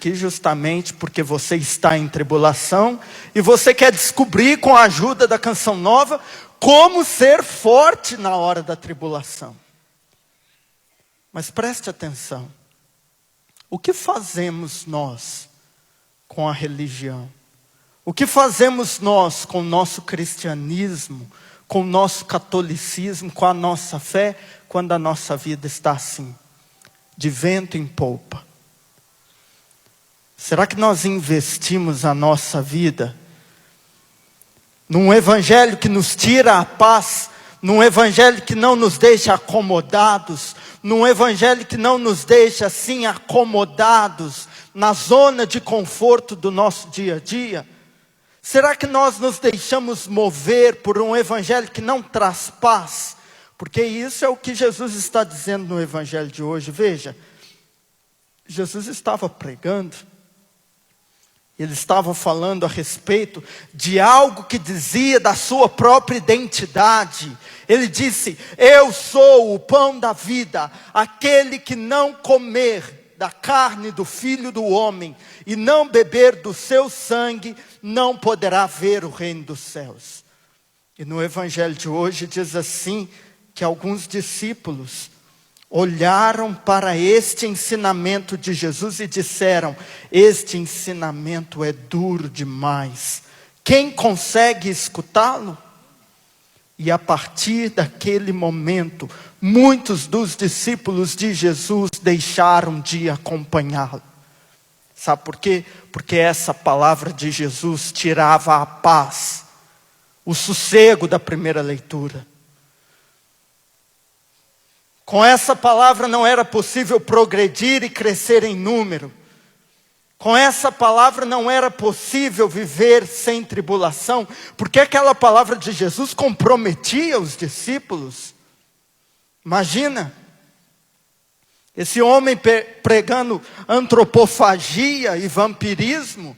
aqui justamente porque você está em tribulação e você quer descobrir, com a ajuda da Canção Nova, como ser forte na hora da tribulação. Mas preste atenção. O que fazemos nós com a religião? O que fazemos nós com o nosso cristianismo, com o nosso catolicismo, com a nossa fé, quando a nossa vida está assim, de vento em polpa? Será que nós investimos a nossa vida num evangelho que nos tira a paz, num evangelho que não nos deixa acomodados, num evangelho que não nos deixa assim acomodados na zona de conforto do nosso dia a dia? Será que nós nos deixamos mover por um evangelho que não traz paz? Porque isso é o que Jesus está dizendo no evangelho de hoje. Veja, Jesus estava pregando, ele estava falando a respeito de algo que dizia da sua própria identidade. Ele disse: eu sou o pão da vida, aquele que não comer da carne do Filho do Homem e não beber do seu sangue, não poderá ver o reino dos céus. E no evangelho de hoje diz assim, que alguns discípulos olharam para este ensinamento de Jesus e disseram: este ensinamento é duro demais, quem consegue escutá-lo? E a partir daquele momento, muitos dos discípulos de Jesus deixaram de acompanhá-lo. Sabe por quê? Porque essa palavra de Jesus tirava a paz, o sossego da primeira leitura. Com essa palavra não era possível progredir e crescer em número. Com essa palavra não era possível viver sem tribulação, porque aquela palavra de Jesus comprometia os discípulos. Imagina, esse homem pregando antropofagia e vampirismo.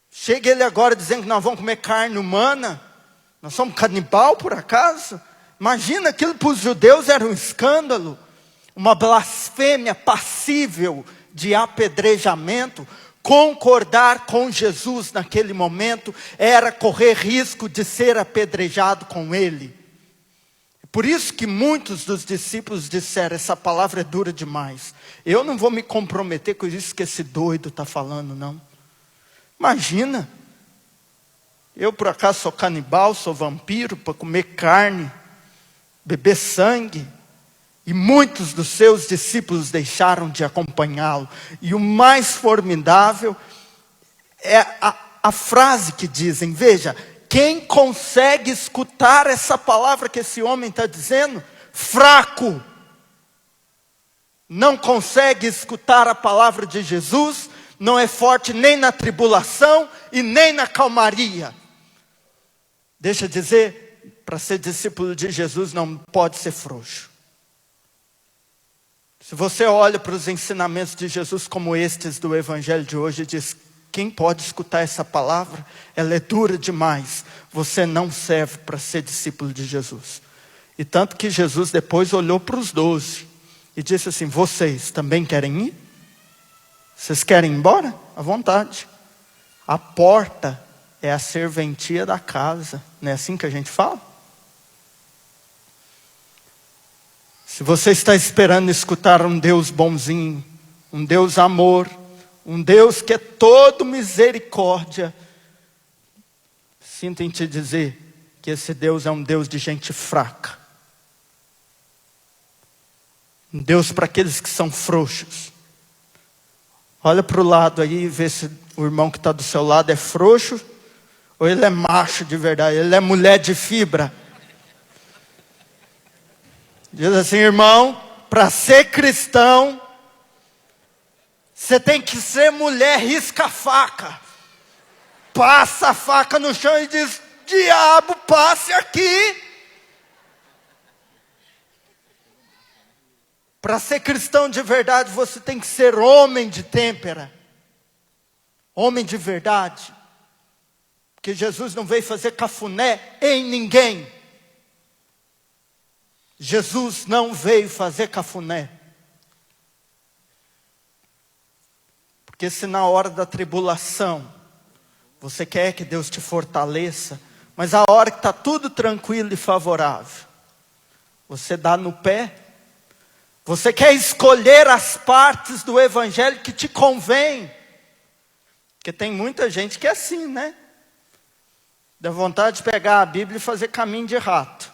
Chega ele agora dizendo que nós vamos comer carne humana. Nós somos canibal por acaso? Imagina, aquilo para os judeus era um escândalo, uma blasfêmia passível de apedrejamento. Concordar com Jesus naquele momento era correr risco de ser apedrejado com ele. Por isso que muitos dos discípulos disseram: essa palavra é dura demais, eu não vou me comprometer com isso que esse doido está falando, não. Imagina, eu por acaso sou canibal, sou vampiro, para comer carne, beber sangue? E muitos dos seus discípulos deixaram de acompanhá-lo. E o mais formidável é a frase que dizem, veja, quem consegue escutar essa palavra que esse homem está dizendo? Fraco. Não consegue escutar a palavra de Jesus, não é forte nem na tribulação e nem na calmaria. Deixa eu dizer, para ser discípulo de Jesus não pode ser frouxo. Se você olha para os ensinamentos de Jesus como estes do evangelho de hoje e diz: quem pode escutar essa palavra? Ela é dura demais. Você não serve para ser discípulo de Jesus. E tanto que Jesus depois olhou para os 12 e disse assim: vocês também querem ir? Vocês querem ir embora? À vontade. A porta é a serventia da casa. Não é assim que a gente fala? Se você está esperando escutar um Deus bonzinho, um Deus amor, um Deus que é todo misericórdia, sinto em te dizer que esse Deus é um Deus de gente fraca. Um Deus para aqueles que são frouxos. Olha para o lado aí e vê se o irmão que está do seu lado é frouxo ou ele é macho de verdade, ele é mulher de fibra. Diz assim: irmão, para ser cristão, você tem que ser mulher risca-faca. Passa a faca no chão e diz: diabo, passe aqui. Para ser cristão de verdade, você tem que ser homem de têmpera. Homem de verdade. Porque Jesus não veio fazer cafuné em ninguém. Jesus não veio fazer cafuné. Porque se na hora da tribulação, você quer que Deus te fortaleça, mas a hora que está tudo tranquilo e favorável, você dá no pé. Você quer escolher as partes do evangelho que te convém. Porque tem muita gente que é assim, né? Dá vontade de pegar a Bíblia e fazer caminho de rato.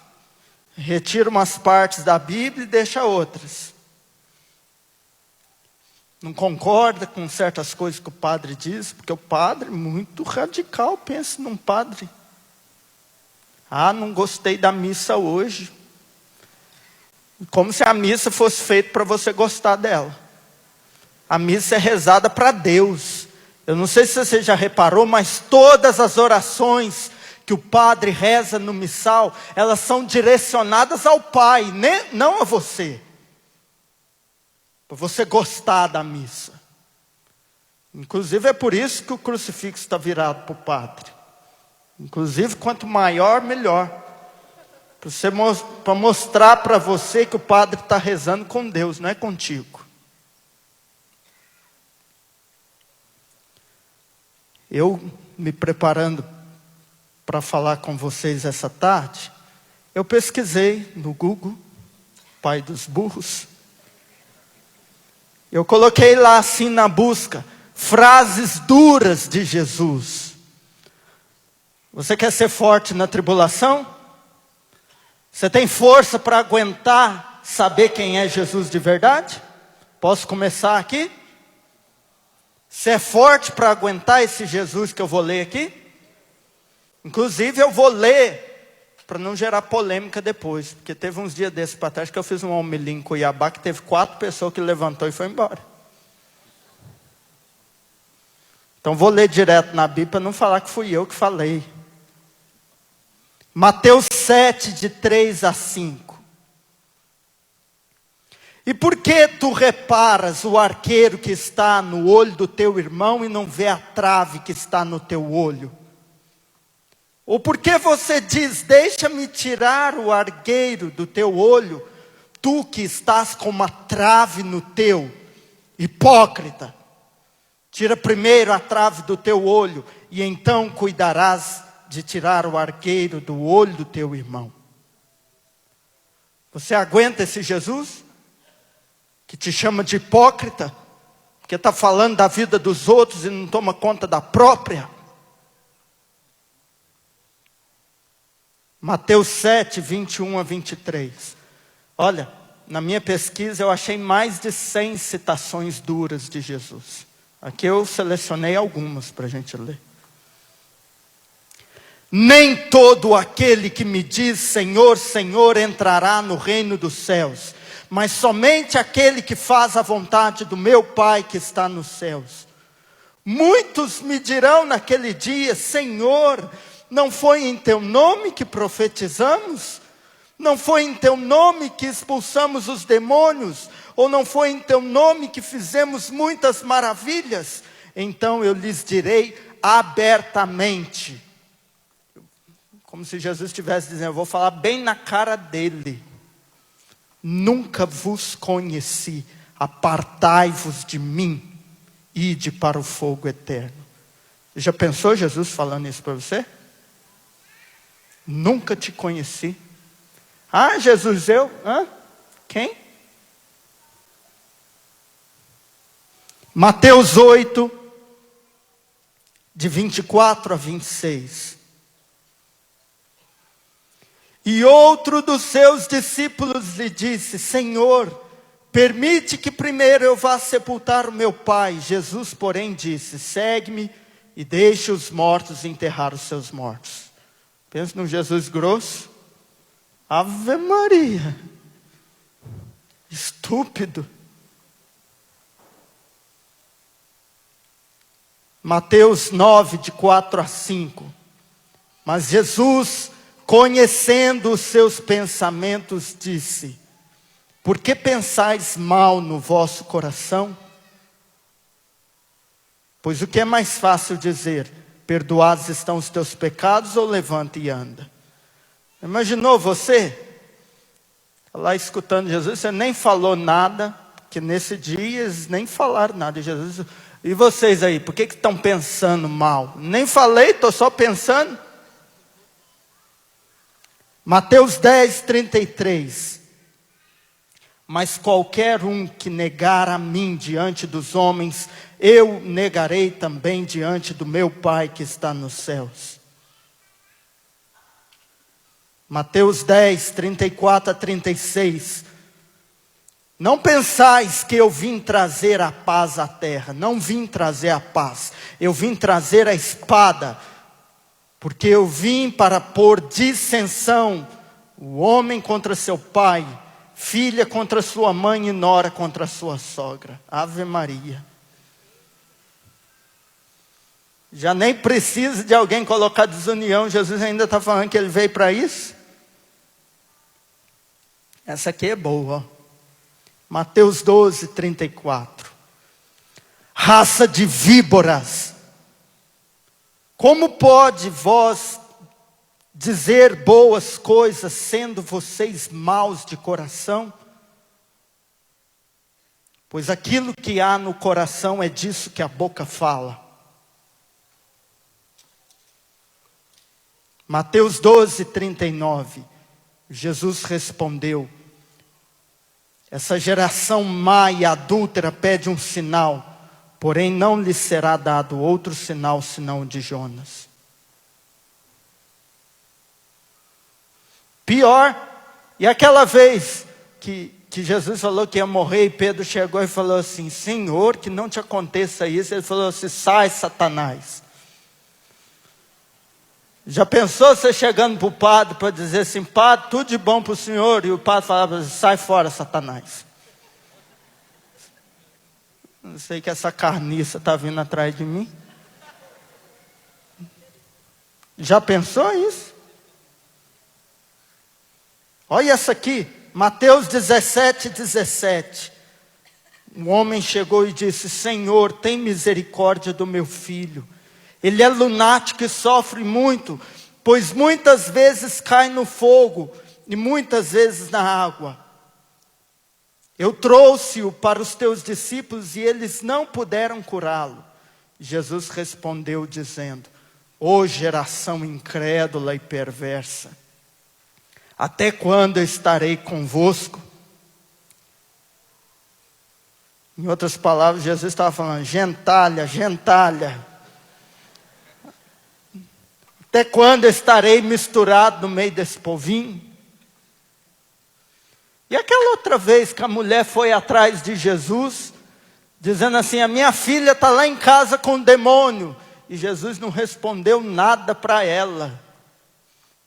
Retira umas partes da Bíblia e deixa outras. Não concorda com certas coisas que o padre diz, porque o padre, muito radical, pensa num padre. Ah, não gostei da missa hoje. Como se a missa fosse feita para você gostar dela. A missa é rezada para Deus. Eu não sei se você já reparou, mas todas as orações que o padre reza no missal, elas são direcionadas ao Pai, não a você. Para você gostar da missa. Inclusive é por isso que o crucifixo está virado para o padre. Inclusive quanto maior, melhor. Para mostrar para você que o padre está rezando com Deus, não é contigo. Eu me preparando para falar com vocês essa tarde, eu pesquisei no Google, pai dos burros. Eu coloquei lá assim na busca, frases duras de Jesus. Você quer ser forte na tribulação? Você tem força para aguentar saber quem é Jesus de verdade? Posso começar aqui? Você é forte para aguentar esse Jesus que eu vou ler aqui? Inclusive eu vou ler para não gerar polêmica depois. Porque teve uns dias desses para trás que eu fiz um homilia em Cuiabá que teve 4 pessoas que levantou e foi embora. Então vou ler direto na Bíblia para não falar que fui eu que falei. Mateus 7, de 3 a 5. E por que tu reparas o arqueiro que está no olho do teu irmão e não vê a trave que está no teu olho? Ou por que você diz, deixa-me tirar o arqueiro do teu olho, tu que estás com uma trave no teu, hipócrita? Tira primeiro a trave do teu olho, e então cuidarás de tirar o arqueiro do olho do teu irmão. Você aguenta esse Jesus? Que te chama de hipócrita? Porque está falando da vida dos outros e não toma conta da própria? Mateus 7, 21 a 23. Olha, na minha pesquisa eu achei mais de 100 citações duras de Jesus. Aqui eu selecionei algumas para a gente ler. Nem todo aquele que me diz Senhor, Senhor entrará no reino dos céus, mas somente aquele que faz a vontade do meu Pai que está nos céus. Muitos me dirão naquele dia, Senhor, não foi em teu nome que profetizamos? Não foi em teu nome que expulsamos os demônios? Ou não foi em teu nome que fizemos muitas maravilhas? Então eu lhes direi abertamente, como se Jesus estivesse dizendo, eu vou falar bem na cara dele. Nunca vos conheci, apartai-vos de mim, ide para o fogo eterno. Já pensou Jesus falando isso para você? Nunca te conheci. Ah, Jesus, eu? Hã? Quem? Mateus 8, de 24 a 26. E outro dos seus discípulos lhe disse, Senhor, permite que primeiro eu vá sepultar o meu pai. Jesus, porém, disse, segue-me e deixe os mortos enterrar os seus mortos. Pensa num Jesus grosso. Ave Maria. Estúpido. Mateus 9, de 4 a 5. Mas Jesus, conhecendo os seus pensamentos, disse, por que pensais mal no vosso coração? Pois o que é mais fácil dizer, perdoados estão os teus pecados, ou levanta e anda? Imaginou você, lá escutando Jesus, você nem falou nada, que nesse dia eles nem falaram nada. Jesus, e vocês aí, por que estão pensando mal? Nem falei, estou só pensando. Mateus 10, 33. Mas qualquer um que negar a mim diante dos homens, eu negarei também diante do meu Pai que está nos céus. Mateus 10, 34 a 36. Não pensais que eu vim trazer a paz à terra. Não vim trazer a paz. Eu vim trazer a espada. Porque eu vim para pôr dissensão. O homem contra seu pai. Filha contra sua mãe e nora contra sua sogra. Ave Maria. Já nem precisa de alguém colocar desunião. Jesus ainda está falando que ele veio para isso. Essa aqui é boa, ó. Mateus 12, 34. Raça de víboras, como pode vós dizer boas coisas, sendo vocês maus de coração? Pois aquilo que há no coração é disso que a boca fala. Mateus 12, 39. Jesus respondeu: essa geração má e adúltera pede um sinal, porém não lhe será dado outro sinal senão o de Jonas. Pior, e aquela vez que Jesus falou que ia morrer, e Pedro chegou e falou assim: Senhor, que não te aconteça isso. Ele falou assim: sai, Satanás. Já pensou você chegando para o padre para dizer assim: padre, tudo de bom para o senhor? E o padre falava assim: sai fora, Satanás. Não sei que essa carniça está vindo atrás de mim. Já pensou isso? Olha essa aqui, Mateus 17, 17. Um homem chegou e disse: Senhor, tem misericórdia do meu filho. Ele é lunático e sofre muito, pois muitas vezes cai no fogo e muitas vezes na água. Eu trouxe-o para os teus discípulos e eles não puderam curá-lo. Jesus respondeu dizendo: ó geração incrédula e perversa, até quando eu estarei convosco? Em outras palavras, Jesus estava falando: gentalha, gentalha. Até quando eu estarei misturado no meio desse povinho? E aquela outra vez que a mulher foi atrás de Jesus, dizendo assim: a minha filha está lá em casa com o demônio. E Jesus não respondeu nada para ela.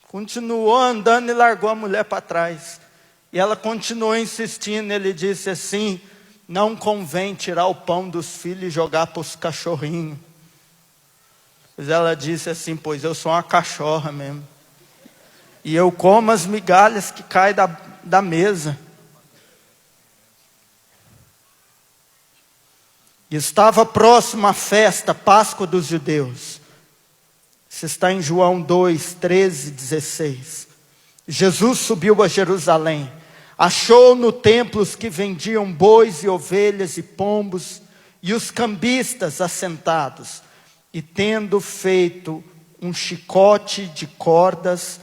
Continuou andando e largou a mulher para trás. E ela continuou insistindo. Ele disse assim: não convém tirar o pão dos filhos e jogar para os cachorrinhos. Pois ela disse assim: pois eu sou uma cachorra mesmo. E eu como as migalhas que caem da mesa. E estava próxima a festa, Páscoa dos judeus. Isso está em João 2, 13, 16. Jesus subiu a Jerusalém. Achou no templo os que vendiam bois e ovelhas e pombos, e os cambistas assentados. E tendo feito um chicote de cordas,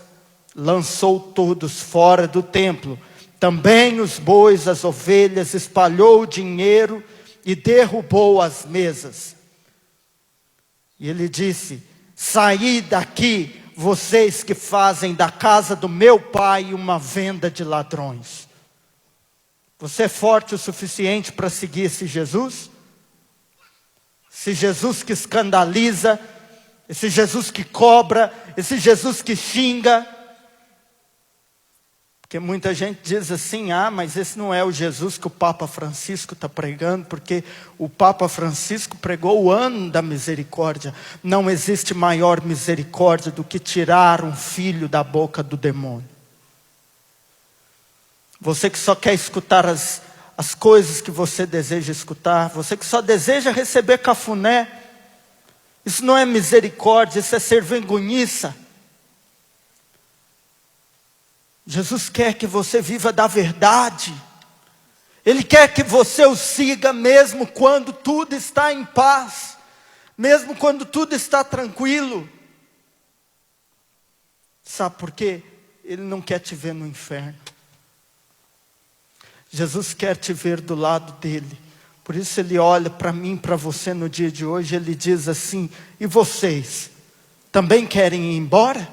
lançou todos fora do templo. Também os bois, as ovelhas, espalhou o dinheiro e derrubou as mesas. E ele disse: saí daqui, vocês que fazem da casa do meu pai uma venda de ladrões. Você é forte o suficiente para seguir esse Jesus? Esse Jesus que escandaliza, esse Jesus que cobra, esse Jesus que xinga. Porque muita gente diz assim: ah, mas esse não é o Jesus que o Papa Francisco está pregando, porque o Papa Francisco pregou o ano da misericórdia. Não existe maior misericórdia do que tirar um filho da boca do demônio. Você que só quer escutar as coisas que você deseja escutar, você que só deseja receber cafuné, isso não é misericórdia, isso é ser vergonhiça. Jesus quer que você viva da verdade. Ele quer que você o siga mesmo quando tudo está em paz, mesmo quando tudo está tranquilo. Sabe por quê? Ele não quer te ver no inferno. Jesus quer te ver do lado dele. Por isso ele olha para mim, para você no dia de hoje, ele diz assim: e vocês, também querem ir embora?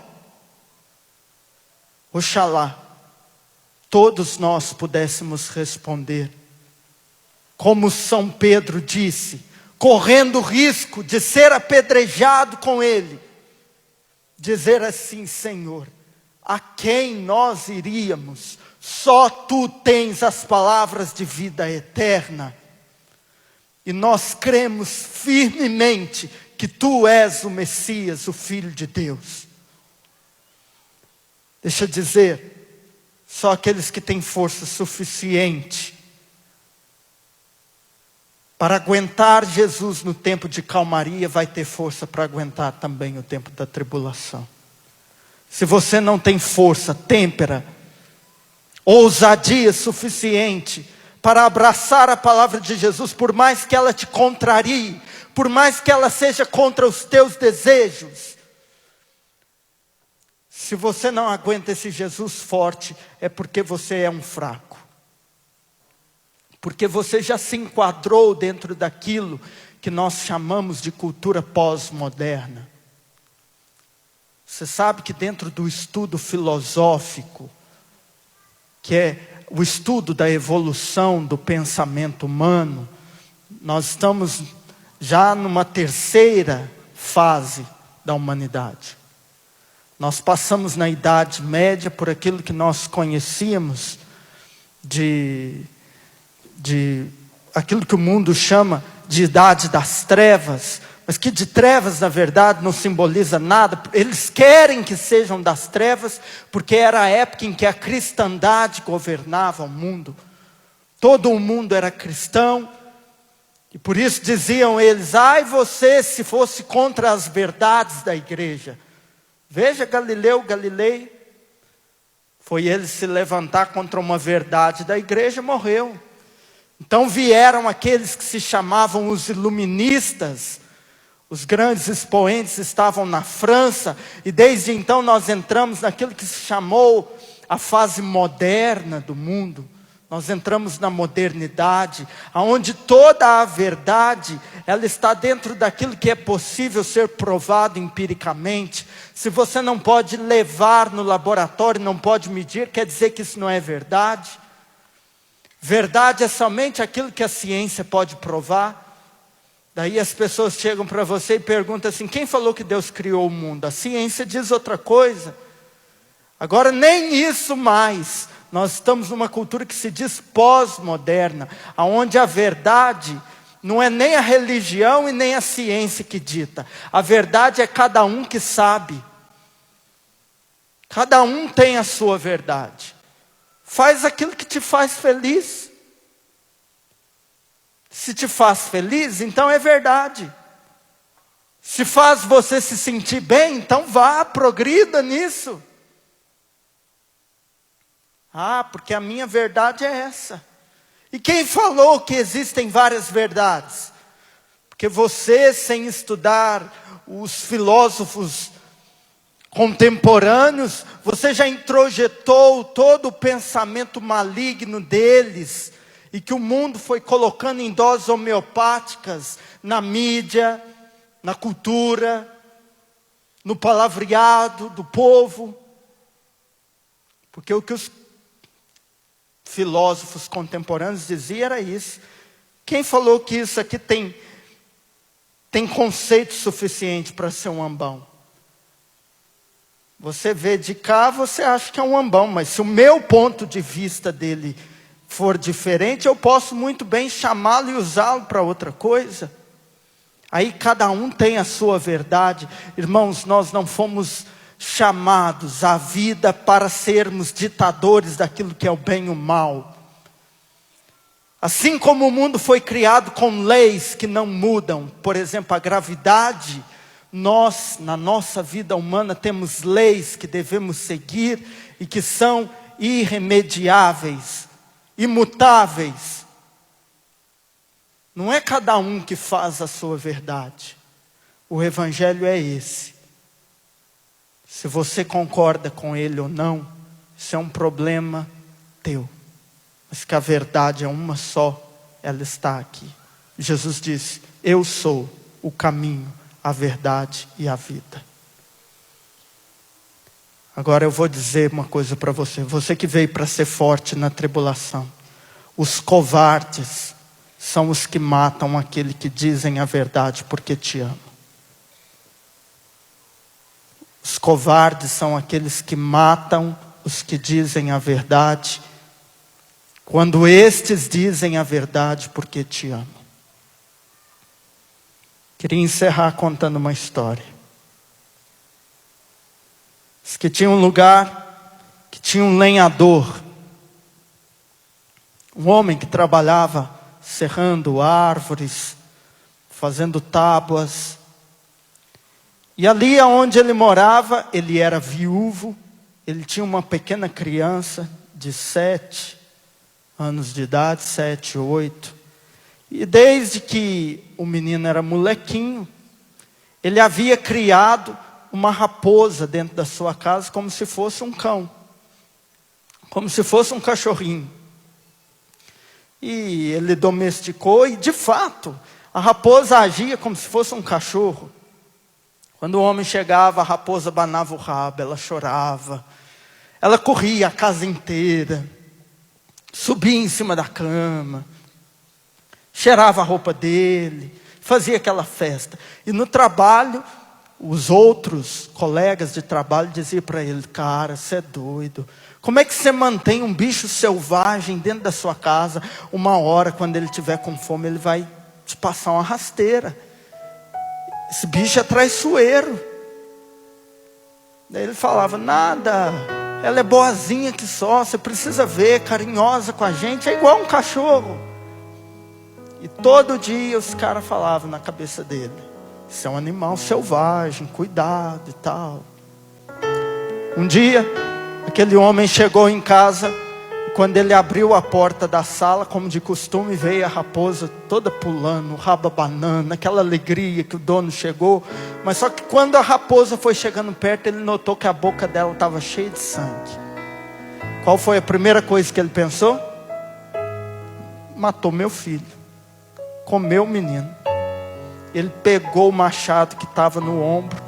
Oxalá todos nós pudéssemos responder, como São Pedro disse, correndo o risco de ser apedrejado com ele, dizer assim: Senhor, a quem nós iríamos? Só Tu tens as palavras de vida eterna. E nós cremos firmemente que Tu és o Messias, o Filho de Deus. Deixa eu dizer, só aqueles que têm força suficiente para aguentar Jesus no tempo de calmaria, vai ter força para aguentar também o tempo da tribulação. Se você não tem força, têmpera, ousadia suficiente para abraçar a palavra de Jesus, por mais que ela te contrarie, por mais que ela seja contra os teus desejos, se você não aguenta esse Jesus forte, é porque você é um fraco. Porque você já se enquadrou dentro daquilo que nós chamamos de cultura pós-moderna. Você sabe que dentro do estudo filosófico, que é o estudo da evolução do pensamento humano, nós estamos já numa terceira fase da humanidade. Nós passamos na Idade Média por aquilo que nós conhecíamos de aquilo que o mundo chama de Idade das Trevas, mas que de trevas na verdade não simboliza nada. Eles querem que sejam das trevas, porque era a época em que a cristandade governava o mundo. Todo o mundo era cristão, e por isso diziam eles: ai você se fosse contra as verdades da igreja. Veja Galileu Galilei, foi ele se levantar contra uma verdade da igreja, morreu. Então vieram aqueles que se chamavam os iluministas. Os grandes expoentes estavam na França, e desde então nós entramos naquilo que se chamou a fase moderna do mundo. Nós entramos na modernidade, onde toda a verdade, ela está dentro daquilo que é possível ser provado empiricamente. Se você não pode levar no laboratório, não pode medir, quer dizer que isso não é verdade. Verdade é somente aquilo que a ciência pode provar. Daí as pessoas chegam para você e perguntam assim: quem falou que Deus criou o mundo? A ciência diz outra coisa. Agora nem isso mais. Nós estamos numa cultura que se diz pós-moderna, onde a verdade não é nem a religião e nem a ciência que dita. A verdade é cada um que sabe. Cada um tem a sua verdade. Faz aquilo que te faz feliz. Se te faz feliz, então é verdade. Se faz você se sentir bem, então vá, progrida nisso. Ah, porque a minha verdade é essa. E quem falou que existem várias verdades? Porque você, sem estudar os filósofos contemporâneos, você já introjetou todo o pensamento maligno deles, e que o mundo foi colocando em doses homeopáticas na mídia, na cultura, no palavreado do povo. Porque o que os filósofos contemporâneos diziam era isso. Quem falou que isso aqui tem conceito suficiente para ser um ambão? Você vê de cá, você acha que é um ambão, mas se o meu ponto de vista dele for diferente, eu posso muito bem chamá-lo e usá-lo para outra coisa. Aí cada um tem a sua verdade. Irmãos, nós não fomos chamados à vida para sermos ditadores daquilo que é o bem e o mal. Assim como o mundo foi criado com leis que não mudam, por exemplo, a gravidade, nós, na nossa vida humana, temos leis que devemos seguir e que são irremediáveis, imutáveis. Não é cada um que faz a sua verdade. O evangelho é esse. Se você concorda com ele ou não, isso é um problema teu. Mas que a verdade é uma só, ela está aqui. Jesus disse: eu sou o caminho, a verdade e a vida. Agora eu vou dizer uma coisa para você. Você que veio para ser forte na tribulação. Os covardes são os que matam aquele que dizem a verdade porque te amam. Os covardes são aqueles que matam os que dizem a verdade, quando estes dizem a verdade porque te amam. Queria encerrar contando uma história. Diz que tinha um lugar que tinha um lenhador, um homem que trabalhava serrando árvores, fazendo tábuas. E ali onde ele morava, ele era viúvo, ele tinha uma pequena criança de 7 anos de idade, 7, 8. E desde que o menino era molequinho, ele havia criado uma raposa dentro da sua casa como se fosse um cão, como se fosse um cachorrinho. E ele domesticou e, de fato, a raposa agia como se fosse um cachorro. Quando o homem chegava, a raposa abanava o rabo, ela chorava. Ela corria a casa inteira, subia em cima da cama, cheirava a roupa dele, fazia aquela festa. E no trabalho, os outros colegas de trabalho diziam para ele: cara, você é doido. Como é que você mantém um bicho selvagem dentro da sua casa? Uma hora, quando ele estiver com fome, ele vai te passar uma rasteira. Esse bicho é traiçoeiro. Daí ele falava: nada, ela é boazinha que só, você precisa ver, carinhosa com a gente, é igual um cachorro. E todo dia os caras falavam na cabeça dele: isso é um animal selvagem, cuidado e tal. Um dia, aquele homem chegou em casa, e quando ele abriu a porta da sala, como de costume, veio a raposa toda pulando, o rabo abanando, aquela alegria que o dono chegou. Mas só que quando a raposa foi chegando perto, ele notou que a boca dela estava cheia de sangue. Qual foi a primeira coisa que ele pensou? Matou meu filho, comeu o menino. Ele pegou o machado que estava no ombro,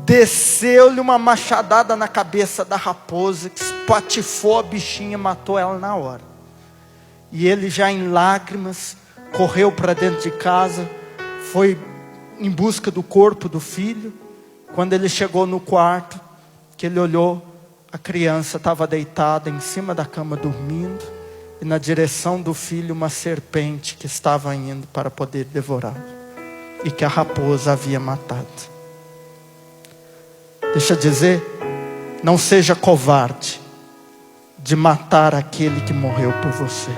desceu-lhe uma machadada na cabeça da raposa, que espatifou a bichinha, matou ela na hora. E ele, já em lágrimas, correu para dentro de casa, foi em busca do corpo do filho. Quando ele chegou no quarto, que ele olhou, a criança estava deitada em cima da cama dormindo, e na direção do filho uma serpente que estava indo para poder devorá-lo, e que a raposa havia matado. Deixa eu dizer, não seja covarde de matar aquele que morreu por você.